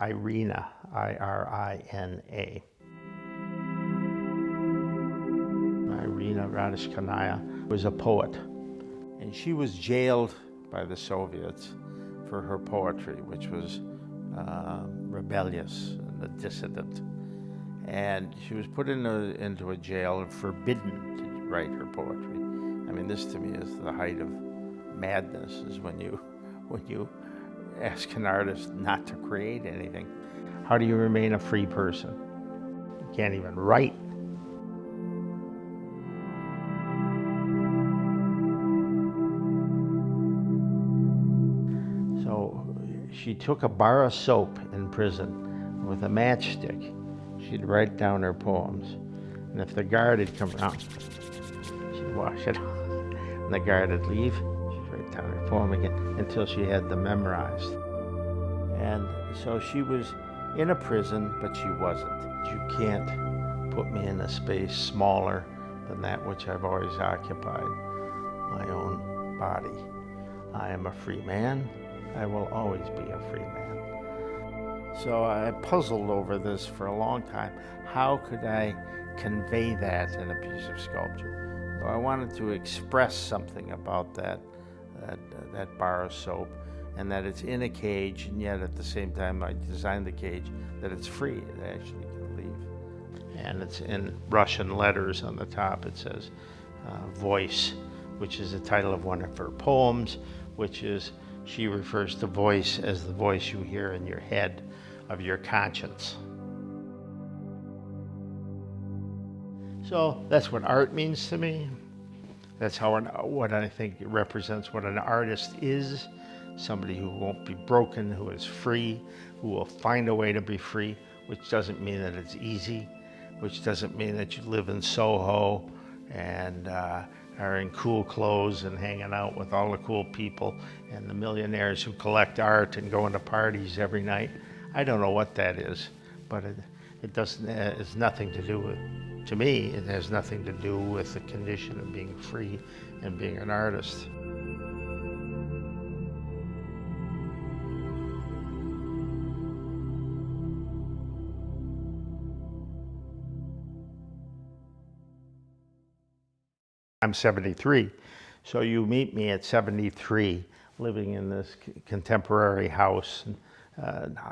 Irina, I-R-I-N-A. Irina Radishkanaya was a poet, and she was jailed by the Soviets for her poetry, which was rebellious and a dissident. And she was put into a jail and forbidden to write her poetry. I mean, this to me is the height of madness, is when you ask an artist not to create anything. How do you remain a free person? You can't even write. So she took a bar of soap in prison with a matchstick. She'd write down her poems, and if the guard had come around, she'd wash it off. When the guard would leave, she'd write down her poem again until she had them memorized. And so she was in a prison, but she wasn't. You can't put me in a space smaller than that which I've always occupied, my own body. I am a free man. I will always be a free man. So I puzzled over this for a long time. How could I convey that in a piece of sculpture? So I wanted to express something about that bar of soap, and that it's in a cage, and yet at the same time I designed the cage that it's free, it actually can leave. And it's in Russian letters on the top. It says voice, which is the title of one of her poems, which is, she refers to voice as the voice you hear in your head of your conscience. So that's what art means to me. That's what I think represents what an artist is. Somebody who won't be broken, who is free, who will find a way to be free, which doesn't mean that it's easy, which doesn't mean that you live in Soho and are in cool clothes and hanging out with all the cool people and the millionaires who collect art and go into parties every night. I don't know what that is, but it's nothing to do with, to me, it has nothing to do with the condition of being free and being an artist. I'm 73, so you meet me at 73, living in this contemporary house,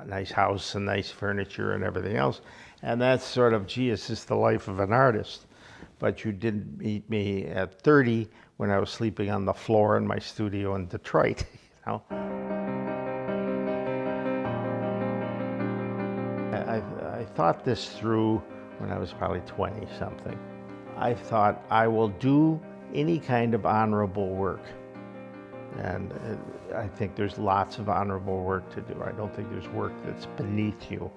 nice house and nice furniture and everything else, and that's sort of, gee, it's just the life of an artist. But you didn't meet me at 30 when I was sleeping on the floor in my studio in Detroit, you know. I thought this through when I was probably 20-something. I thought, I will do any kind of honorable work. And I think there's lots of honorable work to do. I don't think there's work that's beneath you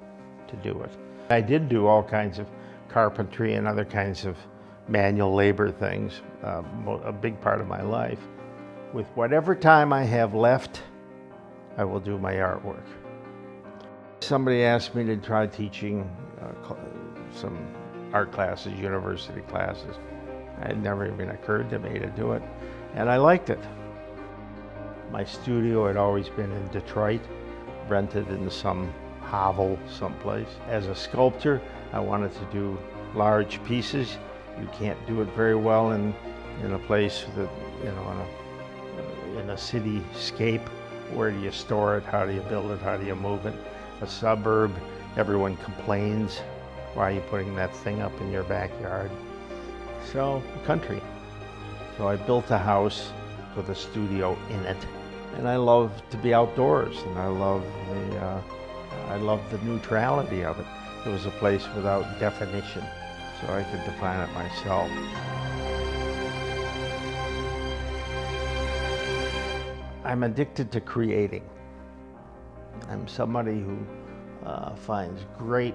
to do it. I did do all kinds of carpentry and other kinds of manual labor things, a big part of my life. With whatever time I have left, I will do my artwork. Somebody asked me to try teaching some art classes, university classes. It had never even occurred to me to do it, and I liked it. My studio had always been in Detroit, rented in some hovel someplace. As a sculptor, I wanted to do large pieces. You can't do it very well in a place that, you know, in a cityscape. Where do you store it? How do you build it? How do you move it? A suburb, everyone complains. Why are you putting that thing up in your backyard? So, country. So I built a house with a studio in it, and I love to be outdoors, and I love the neutrality of it. It was a place without definition, so I could define it myself. I'm addicted to creating. I'm somebody who finds great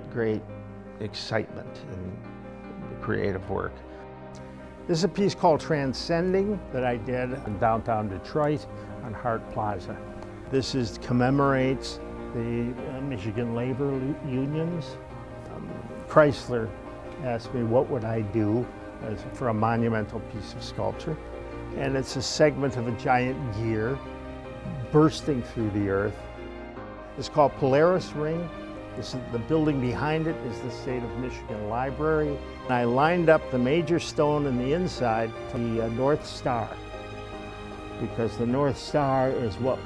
excitement in creative work. This is a piece called Transcending that I did in downtown Detroit on Hart Plaza. This commemorates the Michigan labor unions. Chrysler asked me what would I do for a monumental piece of sculpture, and it's a segment of a giant gear bursting through the earth. It's called Polaris Ring. This is the building behind it is the State of Michigan Library. And I lined up the major stone in the inside to the North Star, because the North Star is what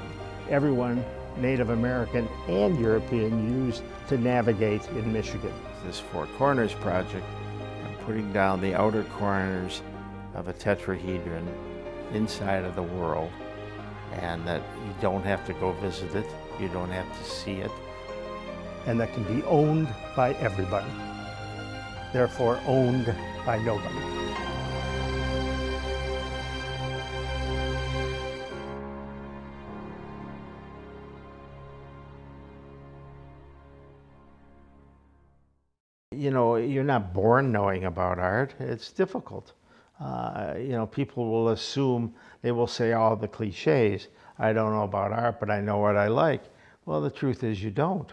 everyone, Native American and European, used to navigate in Michigan. This Four Corners project, I'm putting down the outer corners of a tetrahedron inside of the world, and that you don't have to go visit it, you don't have to see it. And that can be owned by everybody, therefore owned by nobody. You know, you're not born knowing about art. It's difficult. You know, people will assume, they will say all the cliches. I don't know about art, but I know what I like. Well, the truth is you don't.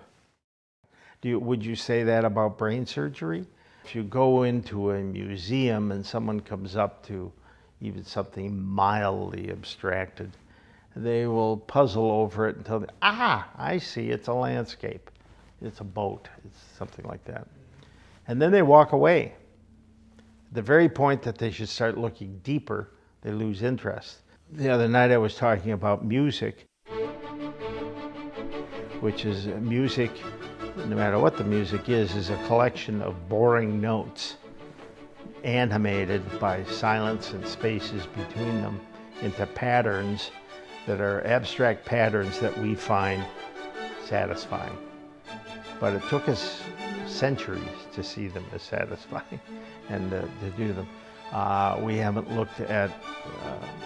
Would you say that about brain surgery? If you go into a museum and someone comes up to even something mildly abstracted, they will puzzle over it until, I see, it's a landscape. It's a boat, it's something like that. And then they walk away. The very point that they should start looking deeper, they lose interest. The other night I was talking about music, which is music, no matter what the music is a collection of boring notes animated by silence and spaces between them into patterns that are abstract patterns that we find satisfying. But it took us centuries to see them as satisfying and to do them. We haven't looked at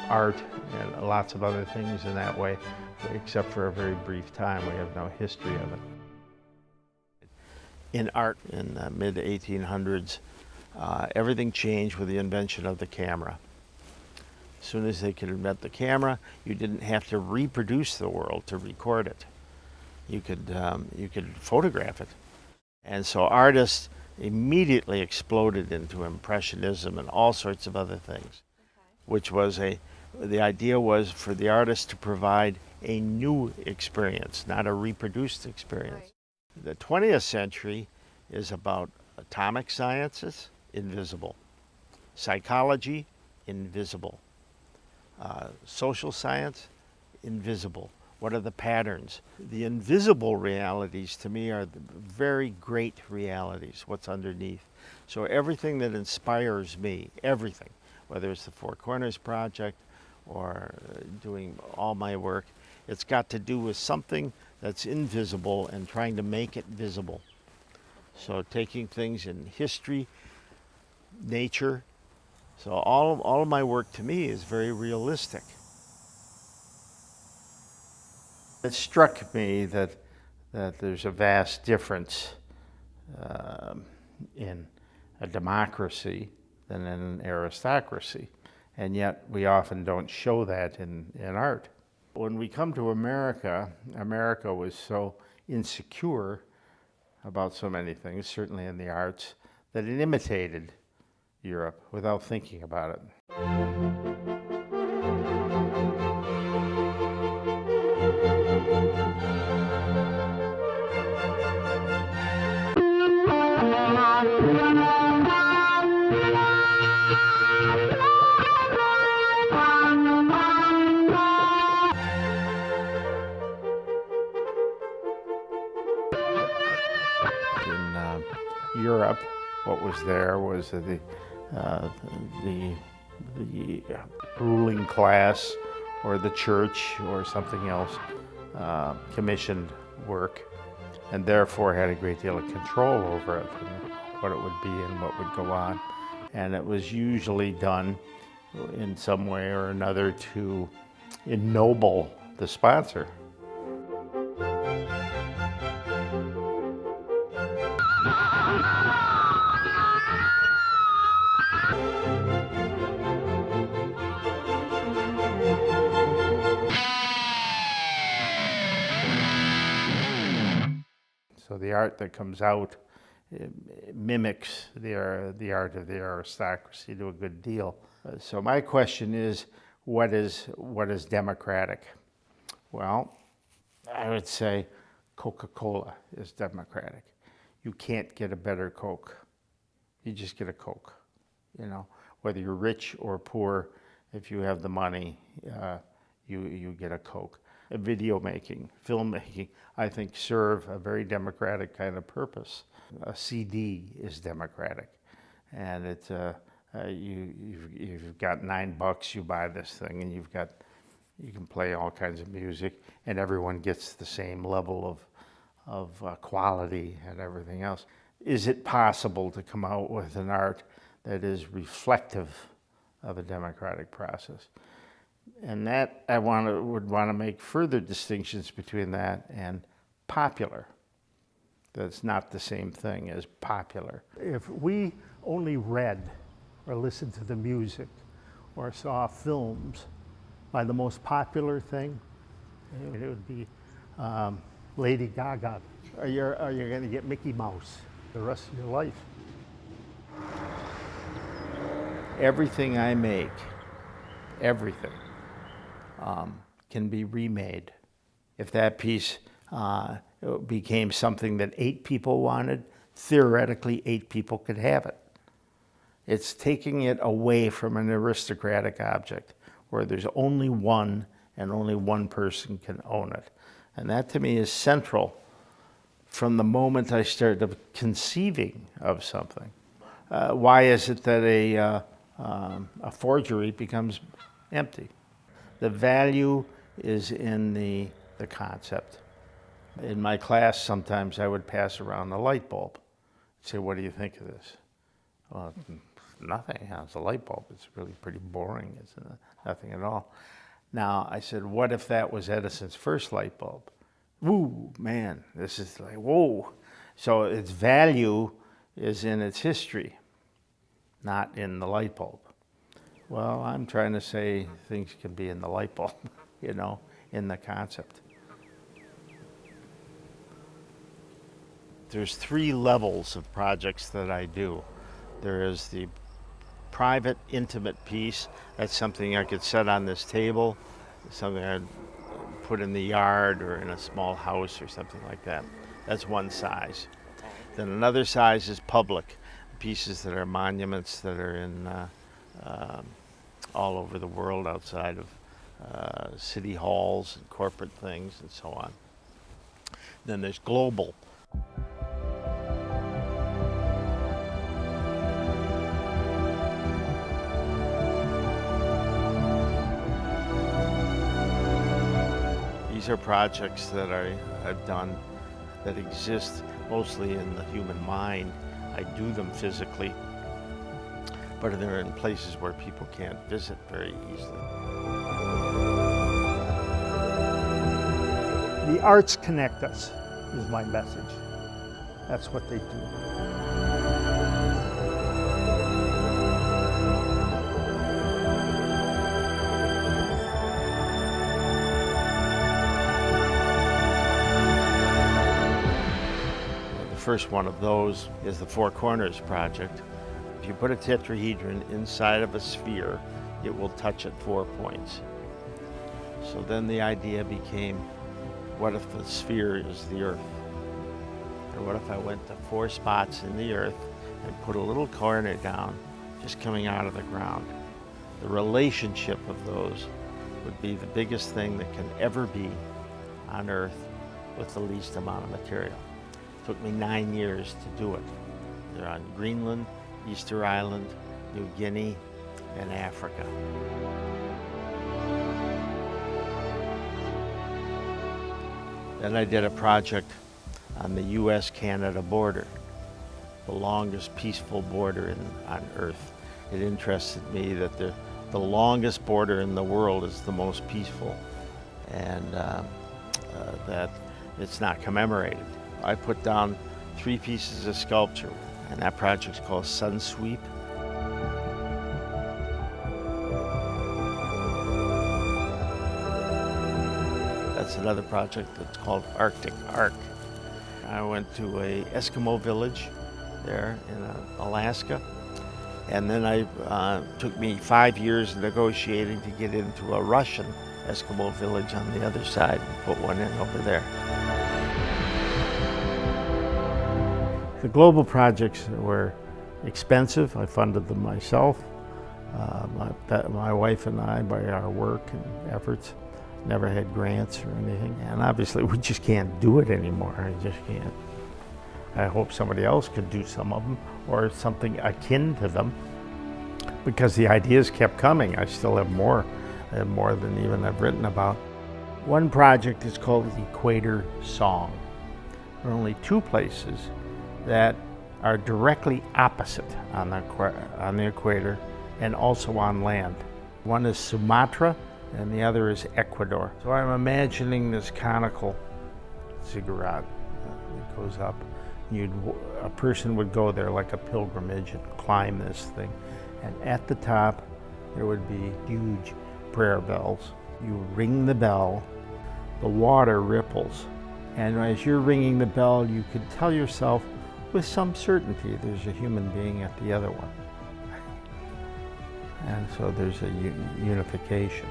art and lots of other things in that way, except for a very brief time. We have no history of it. In art in the mid-1800s, everything changed with the invention of the camera. As soon as they could invent the camera, you didn't have to reproduce the world to record it. You could photograph it. And so artists immediately exploded into Impressionism and all sorts of other things, which was the idea was for the artist to provide a new experience, not a reproduced experience. Right. The 20th century is about atomic sciences, invisible. Psychology, invisible. Social science, invisible. What are the patterns? The invisible realities to me are the very great realities, what's underneath. So everything that inspires me, everything, whether it's the Four Corners Project or doing all my work, it's got to do with something that's invisible and trying to make it visible. So taking things in history, nature, so all of my work to me is very realistic. It struck me that there's a vast difference in a democracy than in an aristocracy, and yet we often don't show that in art. When we come to America, America was so insecure about so many things, certainly in the arts, that it imitated Europe without thinking about it. In Europe, what was there was the ruling class or the church or something else commissioned work, and therefore had a great deal of control over it and what it would be and what would go on. And it was usually done in some way or another to ennoble the sponsor. So the art that comes out mimics the art of the aristocracy to a good deal. So my question is, what is democratic? Well, I would say Coca-Cola is democratic. You can't get a better Coke. You just get a Coke, you know. Whether you're rich or poor, if you have the money, you get a Coke. Video making, filmmaking, I think serve a very democratic kind of purpose. A CD is democratic, and it's you've got $9, you buy this thing, and you can play all kinds of music, and everyone gets the same level of quality and everything else. Is it possible to come out with an art that is reflective of a democratic process? And that I would want to make further distinctions between that and popular. That's not the same thing as popular. If we only read or listened to the music or saw films by the most popular thing, it would be Lady Gaga. Or you're going to get Mickey Mouse the rest of your life. Everything I make, everything, can be remade. If that piece became something that 8 people wanted, theoretically 8 people could have it. It's taking it away from an aristocratic object where there's only one and only one person can own it. And that to me is central from the moment I started conceiving of something. Why is it that a forgery becomes empty? The value is in the concept. In my class, sometimes I would pass around the light bulb. Say, what do you think of this? Well, nothing. It's a light bulb. It's really pretty boring. It's nothing at all. Now, I said, what if that was Edison's first light bulb? Woo, man, this is like, whoa. So its value is in its history, not in the light bulb. Well, I'm trying to say things can be in the light bulb, you know, in the concept. There's 3 levels of projects that I do. There is the private, intimate piece. That's something I could set on this table, something I'd put in the yard or in a small house or something like that. That's one size. Then another size is public, pieces that are monuments that are in all over the world outside of city halls and corporate things and so on. Then there's global. These are projects that I've done that exist mostly in the human mind. I do them physically, but they're in places where people can't visit very easily. The arts connect us, is my message. That's what they do. The first one of those is the Four Corners project. If you put a tetrahedron inside of a sphere, it will touch at 4 points. So then the idea became, what if the sphere is the Earth? Or what if I went to 4 spots in the Earth and put a little corner down, just coming out of the ground? The relationship of those would be the biggest thing that can ever be on Earth with the least amount of material. It took me 9 years to do it. They're on Greenland, Easter Island, New Guinea, and Africa. Then I did a project on the US-Canada border, the longest peaceful border on Earth. It interested me that the longest border in the world is the most peaceful, and that it's not commemorated. I put down 3 pieces of sculpture, and that project's called Sun Sweep. That's another project that's called Arctic Arc. I went to a Eskimo village there in Alaska, and then took me 5 years negotiating to get into a Russian Eskimo village on the other side and put one in over there. The global projects were expensive. I funded them myself. My wife and I, by our work and efforts, never had grants or anything. And obviously we just can't do it anymore. I just can't. I hope somebody else could do some of them or something akin to them, because the ideas kept coming. I still have more. I have more than even I've written about. One project is called the Equator Song. There are only two places that are directly opposite on the equator and also on land. One is Sumatra and the other is Ecuador. So I'm imagining this conical ziggurat that goes up. A person would go there like a pilgrimage and climb this thing. And at the top, there would be huge prayer bells. You ring the bell, the water ripples. And as you're ringing the bell, you could tell yourself with some certainty there's a human being at the other one. And so there's a unification.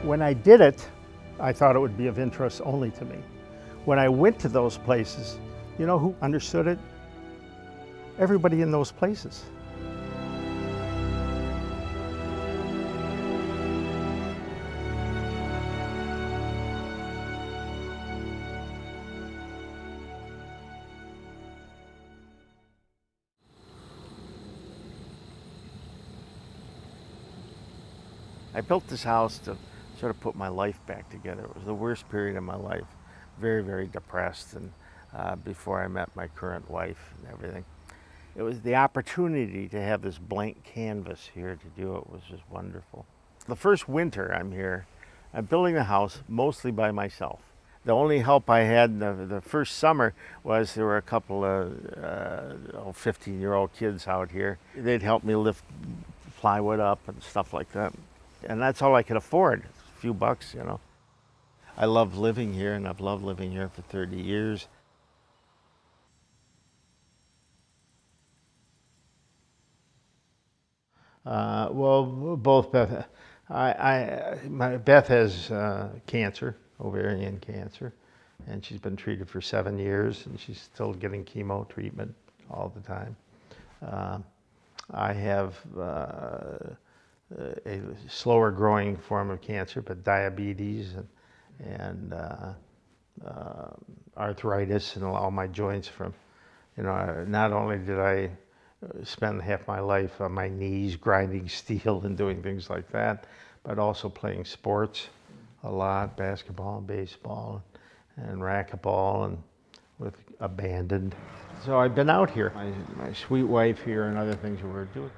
When I did it, I thought it would be of interest only to me. When I went to those places, you know who understood it? Everybody in those places. I built this house to sort of put my life back together. It was the worst period of my life. Very, very depressed, and before I met my current wife and everything. It was the opportunity to have this blank canvas here to do it was just wonderful. The first winter I'm here, I'm building the house mostly by myself. The only help I had in the first summer was there were a couple of 15-year-old kids out here. They'd help me lift plywood up and stuff like that. And that's all I could afford. A few bucks, you know. I love living here, and I've loved living here for 30 years. Well, both Beth. Beth has cancer, ovarian cancer, and she's been treated for 7 years, and she's still getting chemo treatment all the time. I have a slower growing form of cancer, but diabetes and arthritis and all my joints from, you know, not only did I spend half my life on my knees grinding steel and doing things like that, but also playing sports a lot, basketball and baseball and racquetball, and with abandoned. So I've been out here, my sweet wife here and other things that we're doing.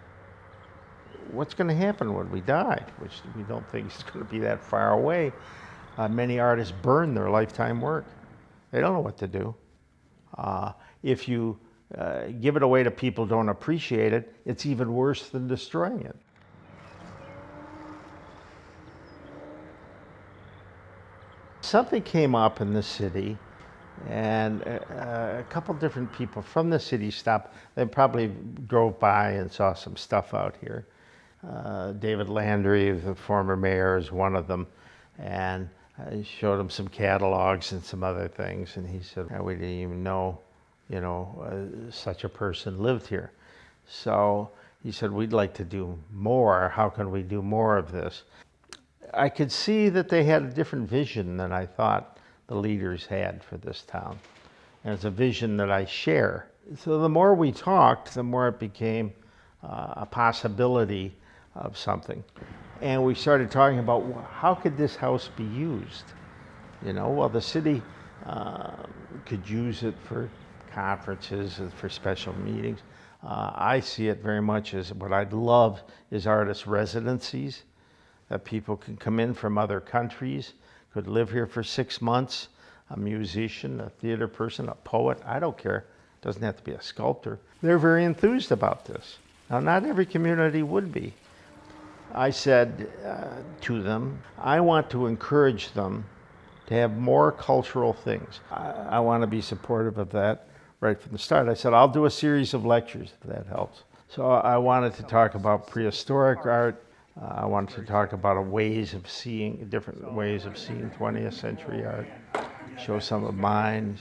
What's going to happen when we die, which we don't think is going to be that far away. Many artists burn their lifetime work. They don't know what to do. If you give it away to people who don't appreciate it, it's even worse than destroying it. Something came up in the city, and a couple different people from the city stopped. They probably drove by and saw some stuff out here. David Landry, the former mayor, is one of them, and I showed him some catalogs and some other things, and he said, "We didn't even know, you know, such a person lived here." So he said, "We'd like to do more. How can we do more of this?" I could see that they had a different vision than I thought the leaders had for this town, and it's a vision that I share. So the more we talked, the more it became a possibility of something. And we started talking about how could this house be used? You know, well, the city could use it for conferences and for special meetings. I see it very much as what I'd love is artist residencies, that people can come in from other countries, could live here for 6 months, a musician, a theater person, a poet, I don't care. Doesn't have to be a sculptor. They're very enthused about this. Now, not every community would be. I said to them, I want to encourage them to have more cultural things. I want to be supportive of that right from the start. I said, I'll do a series of lectures if that helps. So I wanted to talk about prehistoric art. I wanted to talk about different ways of seeing 20th century art, show some of mine,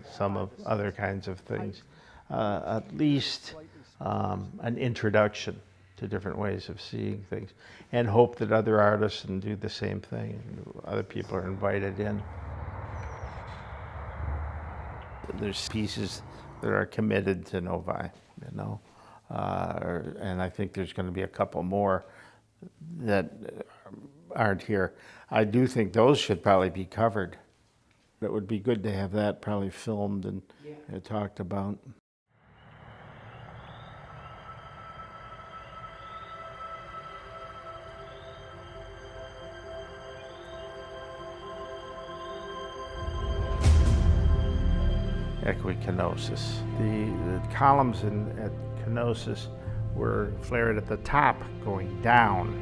some of other kinds of things. At least an introduction to different ways of seeing things, and hope that other artists can do the same thing. Other people are invited in. There's pieces that are committed to Novi, and I think there's going to be a couple more that aren't here. I do think those should probably be covered. It would be good to have that probably filmed and talked about. Equikenosis. The columns at kenosis were flared at the top going down,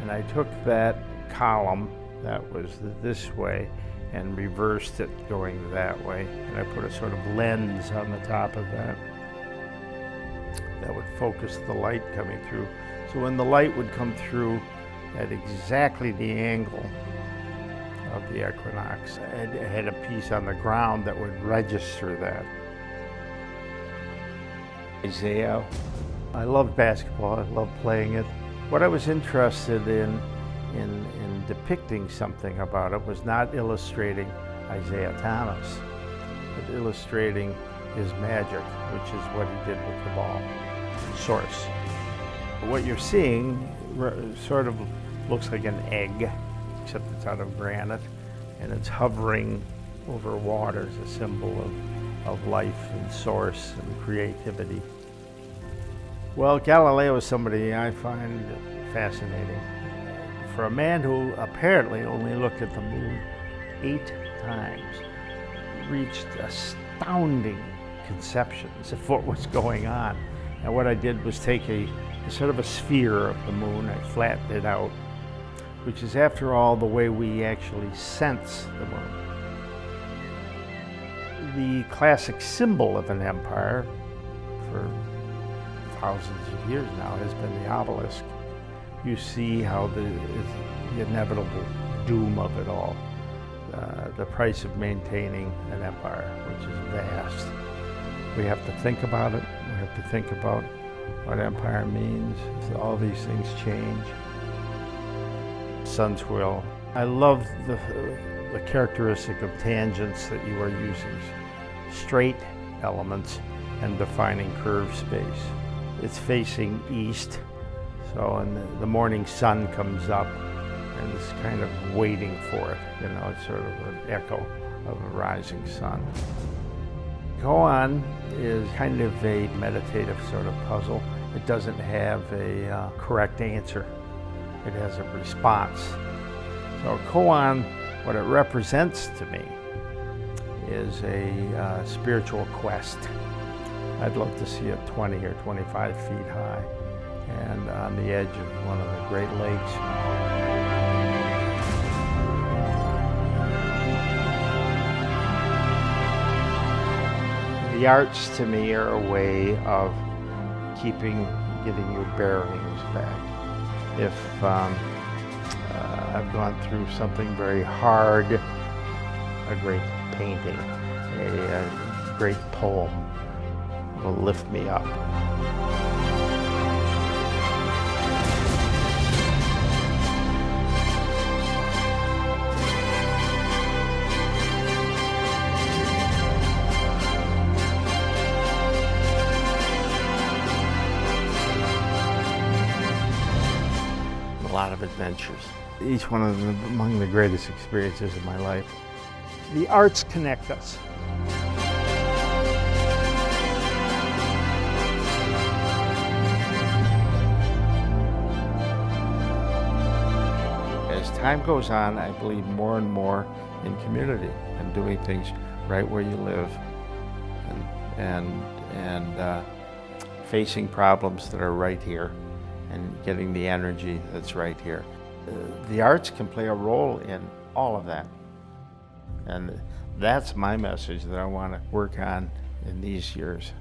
and I took that column that was this way and reversed it going that way, and I put a sort of lens on the top of that would focus the light coming through. So when the light would come through at exactly the angle of the equinox, it had a piece on the ground that would register that. Isaiah. I loved basketball, I loved playing it. What I was interested in depicting something about it was not illustrating Isaiah Thomas, but illustrating his magic, which is what he did with the ball. Source. What you're seeing sort of looks like an egg, except it's out of granite, and it's hovering over water as a symbol of life and source and creativity. Well, Galileo is somebody I find fascinating. For a man who apparently only looked at the moon 8 times, reached astounding conceptions of what was going on. And what I did was take a sort of a sphere of the moon, I flattened it out, which is, after all, the way we actually sense the moon. The classic symbol of an empire for thousands of years now has been the obelisk. You see how the inevitable doom of it all, the price of maintaining an empire, which is vast. We have to think about it. We have to think about what empire means. All these things change. Sun swirl. I love the characteristic of tangents that you are using straight elements and defining curved space. It's facing east, so when the morning sun comes up, and it's kind of waiting for it. It's sort of an echo of a rising sun. Koan is kind of a meditative sort of puzzle. It doesn't have a correct answer. It has a response. So Koan, what it represents to me, is a spiritual quest. I'd love to see it 20 or 25 feet high and on the edge of one of the Great Lakes. The arts to me are a way of getting your bearings back. If I've gone through something very hard, a great painting, a great poem will lift me up. A lot of adventures. Each one of them among the greatest experiences of my life. The arts connect us. As time goes on, I believe more and more in community and doing things right where you live, and facing problems that are right here and getting the energy that's right here. The arts can play a role in all of that. And that's my message that I want to work on in these years.